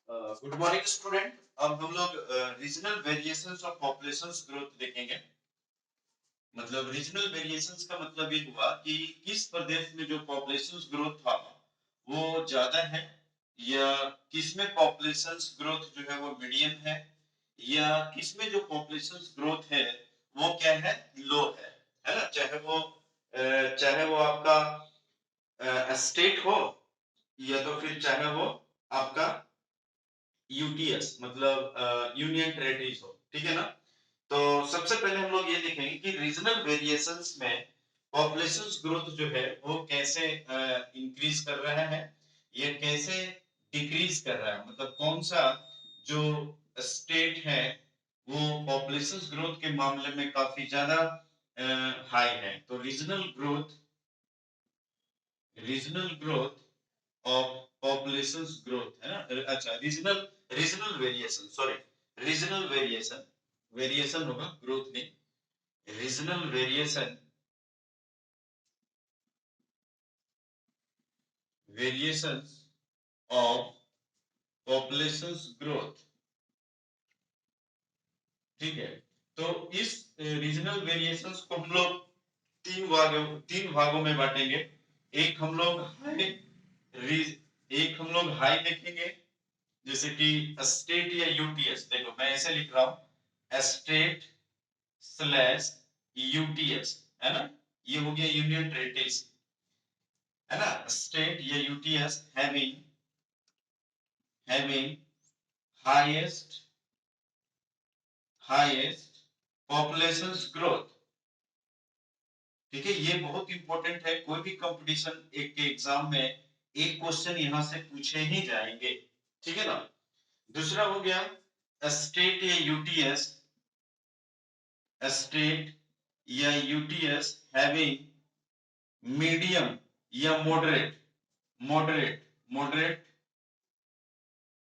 Good morning student. अब हम लोग regional variations of populations growth देखेंगे। मतलब रीजनल वेरिएशंस का मतलब ये हुआ कि किस प्रदेश में जो पॉपुलेशंस ग्रोथ था वो ज्यादा है, या किस में पॉपुलेशंस ग्रोथ जो है वो मीडियम है, या किस में जो पॉपुलेशंस ग्रोथ है वो क्या है, लो है ना। चाहे वो आपका स्टेट हो, या तो फिर चाहे वो आपका यूटीएस मतलब यूनियन टेरिटरीज हो, ठीक है ना। तो सबसे पहले हम लोग ये देखेंगे कि रीजनल वेरिएशंस में पॉपुलेशन ग्रोथ जो है वो कैसे इंक्रीज कर रहा है या कैसे डिक्रीज कर रहा है। मतलब कौन सा जो स्टेट है वो पॉपुलेशन ग्रोथ के मामले में काफी ज्यादा हाई है। तो regional growth of population growth है ना। अच्छा, regional regional variation, sorry, regional variation, variation होगा, ग्रोथ नहीं। Regional variations of population growth, ठीक है। तो इस रीजनल वेरिएशंस को हम लोग तीन भागों में बांटेंगे। एक हम लोग हाई एक हम लोग हाई देखेंगे, जैसे कि स्टेट या यूटीएस। देखो मैं ऐसे लिख रहा हूं, स्टेट स्लैश यूटीएस, है ना। ये हो गया यूनियन टेरिटरीज, है ना। स्टेट या UTS having highest highest population growth, ठीक है। ये बहुत इंपॉर्टेंट है, कोई भी कंपटीशन एक के एग्जाम में एक क्वेश्चन यहां से पूछे ही जाएंगे, ठीक है ना। दूसरा हो गया स्टेट या यूटीएस, स्टेट या यूटीएस हैविंग मीडियम या मॉडरेट मॉडरेट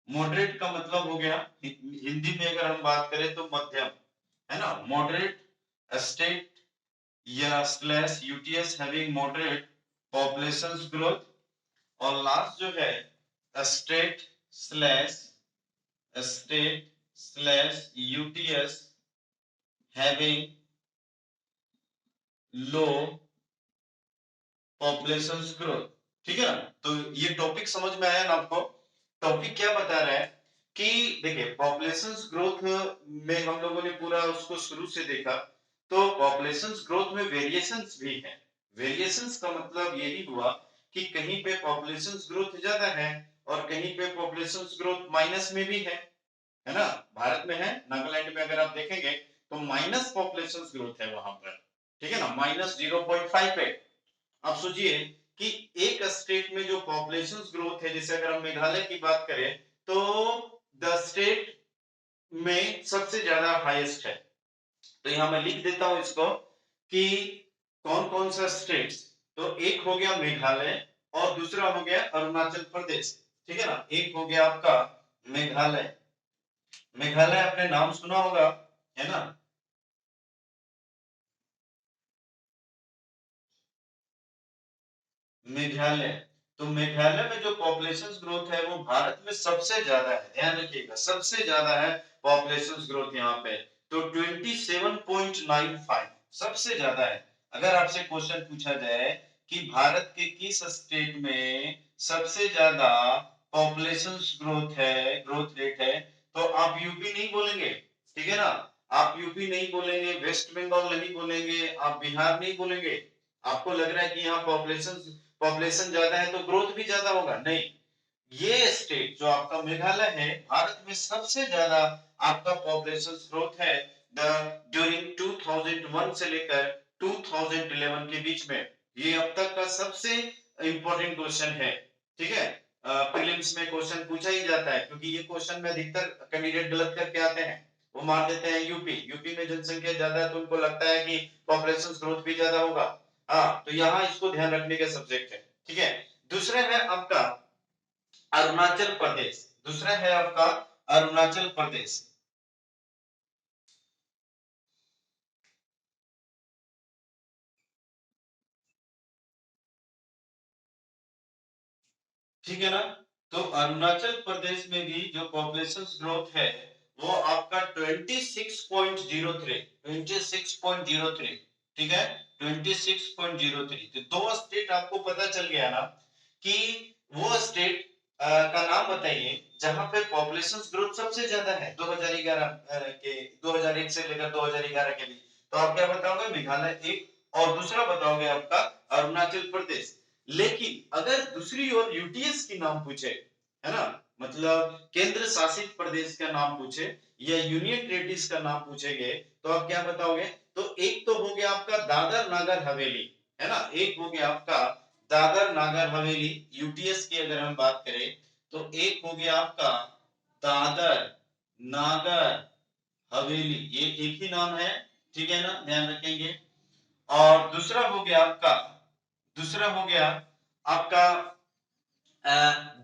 मॉडरेट का मतलब हो गया हिंदी में अगर हम बात करें तो मध्यम, है ना। मॉडरेट स्टेट या slash UTS having moderate population growth. और लास्ट जो है state slash state slash UTS having low population growth, ठीक है ना। तो ये टॉपिक समझ में आया ना आपको। टॉपिक क्या बता रहा है कि देखिए पॉपुलेशन ग्रोथ में हम लोगों ने पूरा उसको शुरू से देखा, तो पॉपुलेशन ग्रोथ में वेरिएशंस भी है। वेरिएशंस का मतलब यही हुआ कि कहीं पे पॉपुलेशन ग्रोथ ज्यादा है और कहीं पे पॉपुलेशन ग्रोथ माइनस में भी है ना। भारत में है, नागालैंड में अगर आप देखेंगे तो माइनस पॉपुलेशन ग्रोथ है वहां पर, ठीक है ना, -0.5 है। आप सोचिए कि एक स्टेट में जो पॉपुलेशन ग्रोथ है, जैसे अगर हम मेघालय की बात करें तो द स्टेट में सबसे ज्यादा हाईएस्ट है। तो यहां मैं लिख देता हूं इसको कि कौन कौन सा स्टेट। तो एक हो गया मेघालय और दूसरा हो गया अरुणाचल प्रदेश, ठीक है ना। एक हो गया आपका मेघालय। मेघालय आपने नाम सुना होगा, है ना। मेघालय, तो मेघालय में जो पॉपुलेशन ग्रोथ है वो भारत में सबसे ज्यादा है, ध्यान रखिएगा, सबसे ज्यादा है पॉपुलेशन ग्रोथ यहाँ पे। तो 27.95 सबसे ज्यादा है। अगर आपसे क्वेश्चन पूछा जाए कि भारत के किस स्टेट में सबसे ज्यादा पॉपुलेशन ग्रोथ रेट है, तो आप यूपी नहीं बोलेंगे, ठीक है ना। आप यूपी नहीं बोलेंगे, वेस्ट बंगाल नहीं बोलेंगे, आप बिहार नहीं बोलेंगे। आपको लग रहा है कि यहाँ पॉपुलेशन ज्यादा है तो ग्रोथ भी ज्यादा होगा, नहीं। ये स्टेट जो आपका मेघालय है, भारत में सबसे ज्यादा आपका पॉपुलेशन ग्रोथ है ड्यूरिंग 2001 से लेकर 2011 के बीच में। ये अब तक का सबसे इंपॉर्टेंट क्वेश्चन है, ठीक है। प्रीलिम्स में क्वेश्चन पूछा ही जाता है, क्योंकि ये क्वेश्चन में अधिकतर कैंडिडेट गलत करके आते हैं। वो मार देते हैं यूपी, यूपी में जनसंख्या ज्यादा है तो उनको लगता है कि पॉपुलेशन ग्रोथ भी ज्यादा होगा। हाँ, तो यहाँ इसको ध्यान रखने का सब्जेक्ट है, ठीक है। दूसरा है आपका अरुणाचल प्रदेश, दूसरा है आपका अरुणाचल प्रदेश, ठीक है ना। तो अरुणाचल प्रदेश में भी जो पॉपुलेशन ग्रोथ है वो आपका 26.03 ठीक है 26.03। तो दो स्टेट आपको पता चल गया ना कि वो स्टेट का नाम बताइए जहां पे पॉपुलेशन ग्रोथ सबसे ज्यादा है 2011 के 2001 से लेकर 2011 के बीच। तो आप क्या बताओगे? मेघालय एक, और दूसरा बताओगे आपका अरुणाचल प्रदेश। लेकिन अगर दूसरी ओर यूटीएस की नाम पूछे, है ना, मतलब केंद्र शासित प्रदेश का नाम पूछे या यूनियन टेरिटरीज का नाम पूछेंगे, तो आप क्या बताओगे? तो एक तो हो गया आपका दादर नागर हवेली, है ना, एक हो गया आपका दादर नागर हवेली यूटीएस की अगर हम बात करें, तो एक हो गया आपका दादर नागर हवेली, ये एक ही नाम है, ठीक है ना, ध्यान रखेंगे। और दूसरा हो गया आपका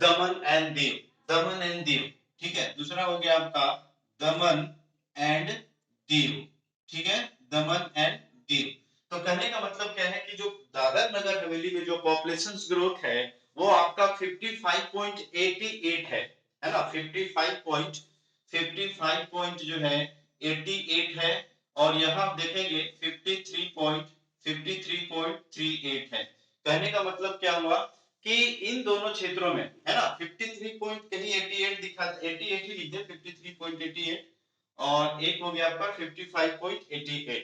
दमन and Diu, Daman and Diu, ठीक है, दूसरा हो गया आपका दमन एंड दीव, ठीक है, दमन एंड दीव। तो कहने का मतलब क्या है कि जो दादर नगर हवेली में जो पॉपुलेशन ग्रोथ है वो आपका 55.88 है ना, 55 पॉइंट जो है 88 है, और यहां देखेंगे 53.38 है। कहने का मतलब क्या हुआ कि इन दोनों क्षेत्रों में, है ना, 53 पॉइंट कहीं 88 दिखा, 88 ही लीजिए, 53.88, और एक हो गया आपका 55.88,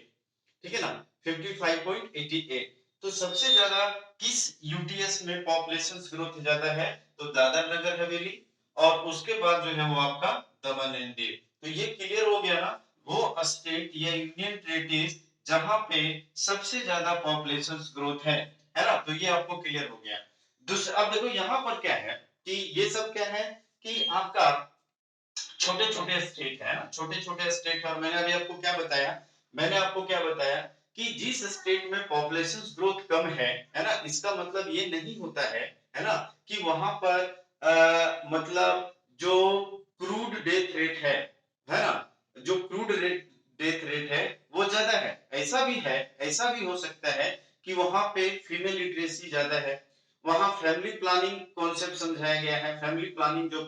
ठीक है ना, 55.88। तो सबसे ज्यादा किस यूटीएस में पॉपुलेशन ग्रोथ ज्यादा है? तो दादर नगर हवेली, और उसके बाद जो है वो आपका दमन एंड दीव। तो ये क्लियर हो गया ना, वो स्टेट या यूनियन टेरिटरीज जहां पे सबसे ज्यादा पॉपुलेशन ग्रोथ है ना, तो ये आपको क्लियर हो गया। दूसरा अब देखो यहाँ पर क्या है कि ये सब क्या है कि आपका छोटे छोटे स्टेट है ना, छोटे छोटे स्टेट, और मैंने अभी आपको क्या बताया, मैंने आपको क्या बताया कि जिस स्टेट में पॉपुलेशन ग्रोथ कम है ना, इसका मतलब ये नहीं होता है ना, कि वहां पर मतलब जो क्रूड डेथ रेट है ना, जो क्रूड रेट डेथ रेट है वो ज्यादा है, ऐसा भी है, ऐसा भी हो सकता है कि वहां पे फीमेल लिटरेसी ज्यादा है, वहां फैमिली प्लानिंग कॉन्सेप्ट समझाया गया है, फैमिली प्लानिंग जो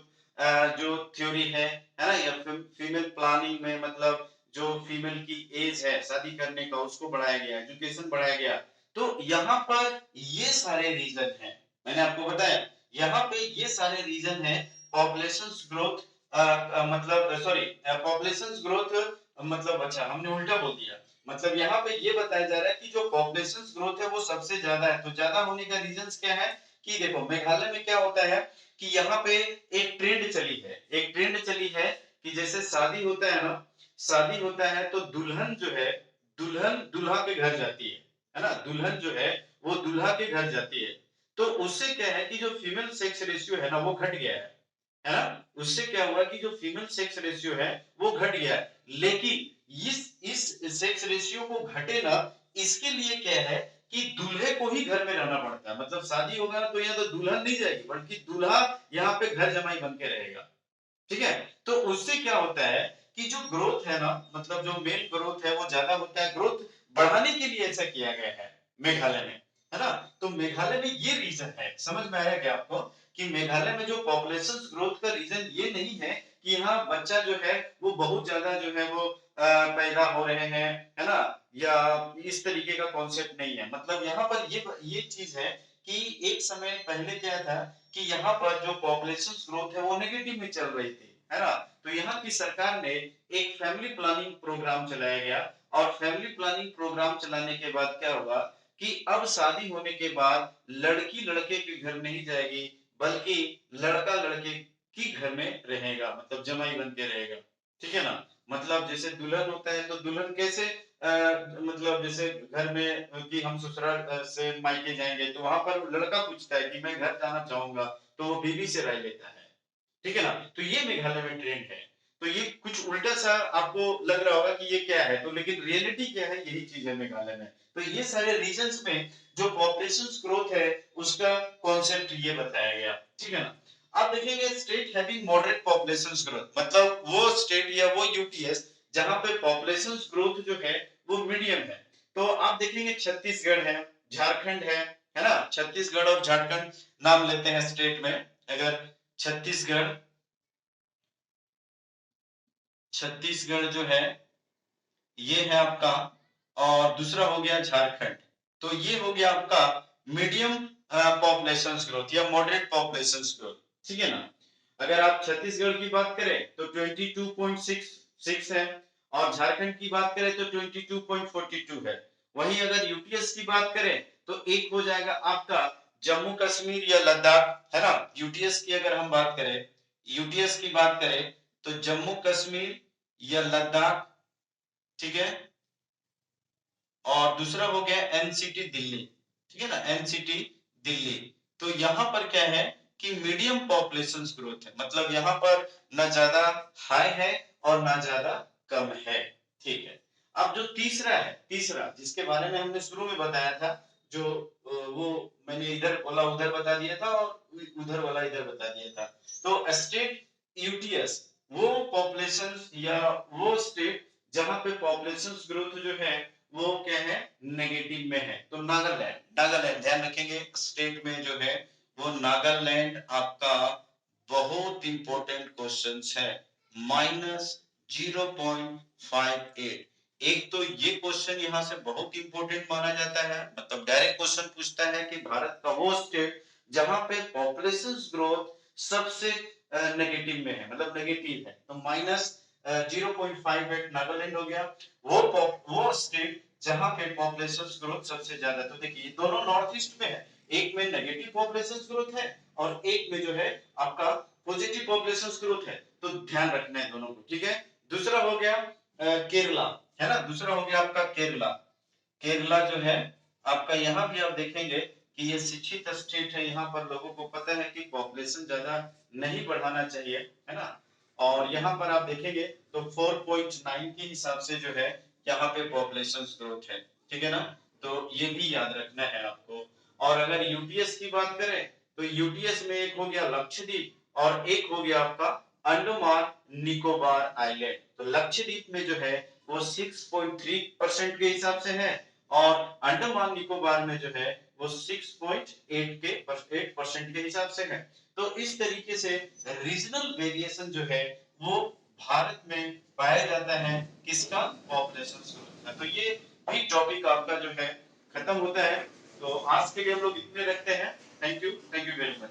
थ्योरी है ना, या फीमेल प्लानिंग में मतलब जो फीमेल की एज है शादी करने का उसको बढ़ाया गया, एजुकेशन बढ़ाया गया। तो यहाँ पर ये सारे रीजन है, मैंने आपको बताया यहाँ पे ये सारे रीजन है पॉपुलेशन ग्रोथ, मतलब सॉरी पॉपुलेशन ग्रोथ, मतलब अच्छा हमने उल्टा बोल दिया, मतलब यहाँ पे ये बताया जा रहा है कि जो पॉपुलेशन ग्रोथ है वो सबसे ज्यादा है। तो ज्यादा होने का रीजंस क्या है कि देखो मेघालय में क्या होता है कि यहाँ पे एक ट्रेंड चली है, एक ट्रेंड चली है कि जैसे शादी होता है ना, शादी होता है तो दुल्हन जो है, दुल्हन दूल्हा के घर जाती है ना, दुल्हन जो है वो दूल्हा के घर जाती है। तो उससे क्या है कि जो फीमेल सेक्स रेशियो है ना वो घट गया है ना, उससे क्या हुआ कि जो फीमेल सेक्स रेशियो है वो घट गया है। लेकिन इस सेक्स रेशियो को घटे ना, इसके लिए क्या है कि दूल्हे को ही घर में रहना पड़ता है, मतलब शादी होगा ना तो यहाँ तो दुल्हन नहीं जाएगी बल्कि दूल्हा यहाँ पे घर जमाई बन के रहेगा, ठीक है। तो उससे क्या होता है कि जो ग्रोथ है ना, मतलब जो मेल ग्रोथ है वो ज्यादा होता है, ग्रोथ बढ़ाने के लिए ऐसा किया गया है मेघालय में, है ना। तो मेघालय में ये रीजन है, समझ में आया क्या आपको कि मेघालय में जो पॉपुलेशन ग्रोथ का रीजन ये नहीं है कि यहाँ बच्चा जो है वो बहुत ज्यादा जो है वो पैदा हो रहे हैं, है ना, या इस तरीके का कॉन्सेप्ट नहीं है। मतलब यहाँ पर ये चीज है कि एक समय पहले क्या था कि यहाँ पर जो पॉपुलेशन ग्रोथ है वो नेगेटिव में चल रही थी, है ना। तो यहाँ की सरकार ने एक फैमिली प्लानिंग प्रोग्राम चलाया गया, और फैमिली प्लानिंग प्रोग्राम चलाने के बाद क्या हुआ कि अब शादी होने के बाद लड़की लड़के के घर नहीं जाएगी बल्कि लड़का लड़के की घर में रहेगा, मतलब जमाई बन के रहेगा, ठीक है ना। मतलब जैसे दुल्हन होता है तो दुल्हन कैसे मतलब जैसे घर में कि हम ससुराल से मायके जाएंगे तो वहां पर लड़का पूछता है कि मैं घर जाना चाहूंगा, तो वो बीवी से राय लेता है, ठीक है ना। तो ये मेघालय में ट्रेंड है। तो ये कुछ उल्टा सा आपको लग रहा होगा कि ये क्या है, तो लेकिन रियलिटी क्या है, यही चीज है मेघालय में। तो ये सारे रीजंस में जो पॉपुलेशन ग्रोथ है उसका कॉन्सेप्ट ये बताया गया, ठीक है ना। आप देखेंगे state having moderate population growth, मतलब वो स्टेट या वो यूटीएस जहां पे पॉपुलेशन ग्रोथ जो है वो मीडियम है। तो आप देखेंगे छत्तीसगढ़ है, झारखंड है ना, छत्तीसगढ़ और झारखंड नाम लेते हैं स्टेट में, अगर छत्तीसगढ़, छत्तीसगढ़ जो है ये है आपका, और दूसरा हो गया झारखंड। तो ये हो गया आपका मीडियम पॉपुलेशन ग्रोथ या मॉडरेट पॉपुलेशन ग्रोथ, ठीक है ना। अगर आप छत्तीसगढ़ की बात करें तो 22.66 है, और झारखंड की बात करें तो 22.42 है। वहीं अगर यूटीएस की बात करें तो एक हो जाएगा आपका जम्मू कश्मीर या लद्दाख, है ना। यूटीएस की अगर हम बात करें, यूटीएस की बात करें तो जम्मू कश्मीर या लद्दाख, ठीक है। और दूसरा हो गया एनसीटी दिल्ली, ठीक है ना, एनसीटी दिल्ली। तो यहां पर क्या है कि मीडियम पॉपुलेशन ग्रोथ है, मतलब यहां पर ना ज्यादा हाई है और ना ज्यादा कम है, ठीक है। अब जो तीसरा है, तीसरा जिसके बारे में हमने शुरू में बताया था, जो वो मैंने इधर बोला उधर बता दिया था और उधर वाला इधर बता दिया था। तो स्टेट यूटीएस वो पॉपुलेशन या वो स्टेट जहां पे पॉपुलेशन ग्रोथ जो है वो क्या है, नेगेटिव में है। तो नागालैंड, नागालैंड ध्यान रखेंगे स्टेट में जो है वो नागालैंड आपका बहुत इंपॉर्टेंट क्वेश्चन है, -0.58। एक तो ये क्वेश्चन यहाँ से बहुत इंपॉर्टेंट माना जाता है, मतलब डायरेक्ट क्वेश्चन पूछता है कि भारत का वो स्टेट जहां पे पॉपुलेशन ग्रोथ सबसे नेगेटिव में है, मतलब नेगेटिव है। तो -0.58 नागालैंड हो गया। वो स्टेट जहां पे पॉपुलेशन ग्रोथ सबसे ज्यादा। तो देखिए दोनों नॉर्थ ईस्ट में है, एक में नेगेटिव पॉपुलेशन ग्रोथ है और एक में जो है आपका पॉजिटिव पॉपुलेशन ग्रोथ है। तो ध्यान रखना है दोनों को, ठीक है। दूसरा हो गया केरला, है ना, दूसरा हो गया आपका केरला। केरला जो है आपका, यहाँ भी आप देखेंगे कि ये शिक्षित स्टेट है, यहाँ पर लोगों को पता है कि पॉपुलेशन ज्यादा नहीं बढ़ाना चाहिए, है ना। और यहाँ पर आप देखेंगे तो 4.9 के हिसाब से जो है यहाँ पे पॉपुलेशन ग्रोथ है, ठीक है ना। तो ये भी याद रखना है आपको। और अगर यूटीएस की बात करें तो यूटीएस में एक हो गया लक्षद्वीप और एक हो गया आपका अंडमान निकोबार आइलैंड। तो लक्षद्वीप में जो है वो 6.3% के हिसाब से है, और अंडमान निकोबार में जो है वो 6.8% के हिसाब से है। तो इस तरीके से रीजनल वेरिएशन जो है वो भारत में पाया जाता है, किसका, पॉपुलेशन ग्रोथ का। तो ये भी टॉपिक आपका जो है खत्म होता है। तो आज के लिए हम लोग इतने रखते हैं। Thank you very much.